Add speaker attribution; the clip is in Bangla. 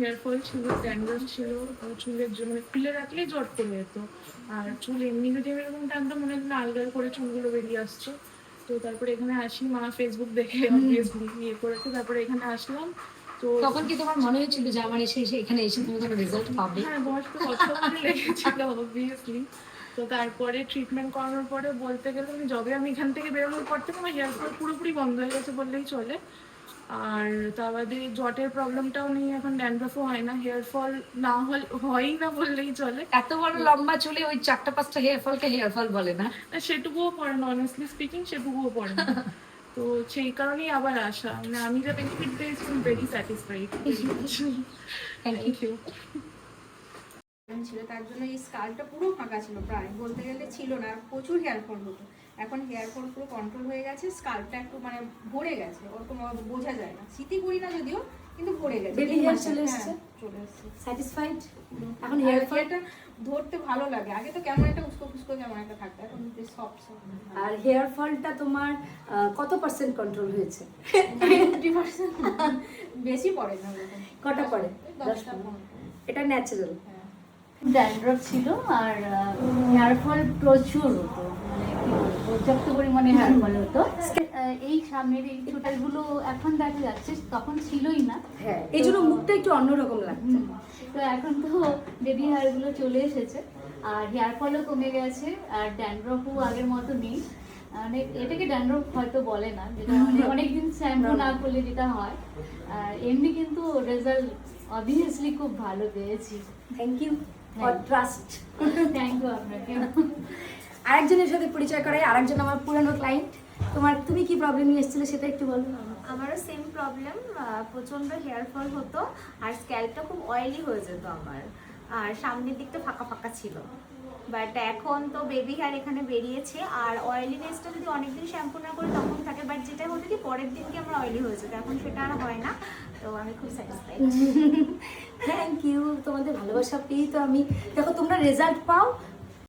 Speaker 1: হেয়ার ফল ছিল, ড্যান্ড্রফ ছিল, চুলের জন্য খুলে রাখলেই জট পড়ে যেত। আর চুল এমনি যদি আমি এরকম টানতাম মনে হয় না আলগা করে চুলগুলো বেরিয়ে আসছে। তো তারপরে এখানে আসি, মা ফেসবুক দেখে অবভিয়াসলি ইয়ে করেছে, তারপরে এখানে আসলাম। তো
Speaker 2: তখন কি তোমার মনে হয়েছিল যে আমার এখানে এসে তুমি কোনো রেজাল্ট পাবে?
Speaker 1: হ্যাঁ, বয়স তো কষ্টকরই লেগেছিল অবভিয়াসলি। তো তারপরে ট্রিটমেন্ট করানোর পরে বলতে গেলে আমি এখান থেকে বেরোনোর পর থেকে আমার হেয়ার ফল পুরোপুরি বন্ধ হয়ে গেছে বললেই চলে। আর তা বাদে জটের প্রবলেমটাও নেই, এখন ড্যান্ড্রফও হয় না, হেয়ার ফল না হয়ই না বললেই চলে।
Speaker 2: এত বড় লম্বা চুলে ওই 4-5টা হেয়ার ফলকে হেয়ার ফল বলে না?
Speaker 1: সেটুকুও পড়ে না, অনেস্টলি স্পিকিং সেটুকুও পড়ে না। তো সেই কারণেই আবার আসা, মানে আমি যা বেনিফিট পেয়েছি ভেরি স্যাটিসফাইড। Thank you.
Speaker 3: ছিল তার জন্য এই স্কালটা পুরো ফাঁকা ছিল, প্রায় বলতে গেলে ছিল না, আর প্রচুর হেয়ার ফল হতো। এখন হেয়ার ফল পুরো কন্ট্রোল হয়ে গেছে, স্কালটা একটু মানে ভরে গেছে, ওরকম বোঝা যায় না, স্মৃতি করি না যদিও, কিন্তু ভরে গেছে।
Speaker 2: বেবি হেয়ার চলে এসেছে,
Speaker 3: চলে এসেছে,
Speaker 2: স্যাটিসফাইড। এখন হেয়ার
Speaker 3: ফলটা ধরতে ভালো লাগে, আগে তো কেমন একটা উস্কো ফুস্কো কেমন একটা থাকতো, এখন বেশ সফট।
Speaker 2: আর হেয়ার ফলটা তোমার কত পার্সেন্ট কন্ট্রোল হয়েছে?
Speaker 3: 90%। বেশি পড়ে না,
Speaker 2: কটা পড়ে?
Speaker 3: 10টা।
Speaker 2: এটা ন্যাচারাল।
Speaker 4: ড্যান্ড্রফ ছিল আর হেয়ার ফল প্রচুর হতো, মানে কি বলবো, পর্যাপ্ত পরিমাণে হেয়ার ফল হতো। এই সামনের এই চুলগুলো এখন দেখা যাচ্ছে, তখন ছিলই না।
Speaker 2: হ্যাঁ, এই জন্য মুখটা একটু অন্যরকম লাগছে।
Speaker 4: তো এখন তো বেবি হেয়ারগুলো চলে এসেছে, আর হেয়ার ফলও কমে গেছে, আর ড্যান্ড্রফও আগের মতো নেই। মানে এটাকে ড্যান্ড্রফ হয়তো বলে না, যেটা মানে অনেকদিন শ্যাম্পু না করলে যেটা হয়। আর এমনি কিন্তু রেজাল্ট অবভিয়াসলি খুব ভালো পেয়েছি।
Speaker 2: Thank you for trust.
Speaker 4: Thank you আপনাকে।
Speaker 2: আরেকজনের সাথে পরিচয় করাই, আরেকজন আমার পুরানো ক্লায়েন্ট। তুমি কি প্রবলেম নিয়ে এসেছিলে সেটা একটু বলো।
Speaker 5: আমারও সেম প্রবলেম, প্রচণ্ড হেয়ার ফল হতো, আর স্ক্যাল্পটা খুব অয়েলি হয়ে যেত আমার, আর সামনের দিকটা ফাঁকা ফাঁকা ছিল। বাট এখন তো বেবি হেয়ার এখানে বেরিয়েছে, আর অয়েলিনেসটা যদি অনেকদিন শ্যাম্পু না করে তখন থাকে, বাট যেটা হতো কি পরের দিনকে আমরা অয়েলি হয়ে যেত, এখন সেটা আর হয় না। তো আমি খুব স্যাটিসফাইড।
Speaker 2: থ্যাংক ইউ, তোমাদের ভালোবাসা পেয়েই তো আমি, দেখো তোমরা রেজাল্ট পাও,